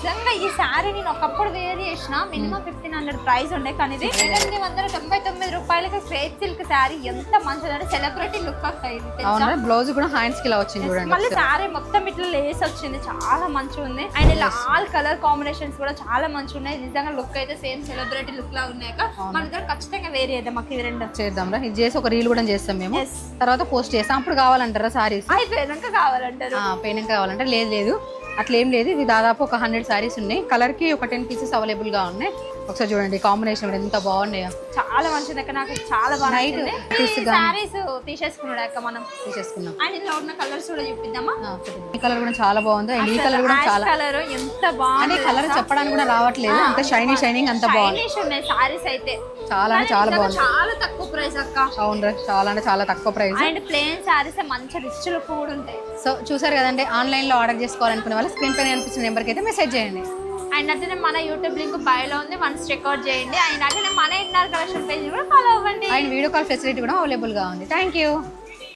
నిజంగా ఈ శారీ నేను ఒకప్పుడు వేర్ చేసిన మినిమం 1500 ప్రైస్ ఉండే, కానీ ఇది 899 రూపాయలకి క్రేప్ సిల్క్ శారీ ఎంత మంచిదంటే సెలబ్రిటీ లుక్ వస్తాయి. అవునా, బ్లౌజ్ కూడా హ్యాండ్స్ కి ఇలా వచ్చింది చూడండి. మళ్ళీ శారీ మొత్తం ఇట్లా లేస్ వచ్చింది, చాలా మంచిగా ఉంది. అండ్ ఇలా ఆల్ కలర్ కాంబినేషన్స్ కూడా చాలా మంచిగా ఉన్నాయి. నిజంగా లుక్ అయితే సేమ్ సెలబ్రిటీ లుక్ లా ఉన్నాయి. మన దగ్గర ఖచ్చితంగా వేరే చేద్దాం, మాకు ఇవి రెండు చేద్దాం రా. ఇది చేసి ఒక రీల్ కూడా చేస్తాం మేము, తర్వాత పోస్ట్ చేస్తాం. అప్పుడు కావాలంటారా సారీస్? అయిపోయాక కావాలంటారు, పోయినాక కావాలంటే లేదు అట్లా ఏం లేదు. ఇది దాదాపు ఒక 100 సారీస్ ఉన్నాయి. కలర్ కి ఒక 10 పీసెస్ అవైలబుల్ గా ఉన్నాయి. ఒకసారి చూడండి కాంబినేషన్ కూడా ఎంత బాగున్నాయో, చాలా మంచిది అక్క. నాకు చాలా బాగా సారీస్ తీసేసుకున్నాడు అక్క, మనం తీసేసుకున్నాం. అండ్ ఇందులో ఉన్న కలర్స్ కూడా చూపిద్దామా? ఈ కలర్ కూడా చాలా బాగుంది. అండ్ ఈ కలర్ కూడా చాలా కలర్ ఎంత బాగుంది. కలర్ చెప్పడానికి కూడా రావట్లేదు, అంత షైనింగ్ అంత బాగుంది. సారీస్ అయితే చాలా బాగుంది. చాలా తక్కువ ప్రైస్ అక్క. అవును, చాలా తక్కువ ప్రైస్. అండ్ ప్లెయిన్ సారీస్ మంచి రిచ్ లుక్ కూడా ఉంటాయి. సో చూసారు కదండి, ఆన్లైన్ లో ఆర్డర్ చేసుకోవాలనుకునే వాళ్ళు స్క్రీన్ పైన కనిపిస్తున్న నెంబర్కి అయితే మెసేజ్ చేయండి. అండ్ అట్లనే మన యూట్యూబ్ లింక్ బయోలో ఉంది, వన్స్ చెక్అవుట్ చేయండి. అండ్ అట్లనే మన ఇన్నర్ కలెక్షన్ పేజ్ కూడా ఫాలో అవ్వండి. అండ్ వీడియో కాల్ ఫెసిలిటీ కూడా అవైలబుల్ గా ఉంది. Thank you.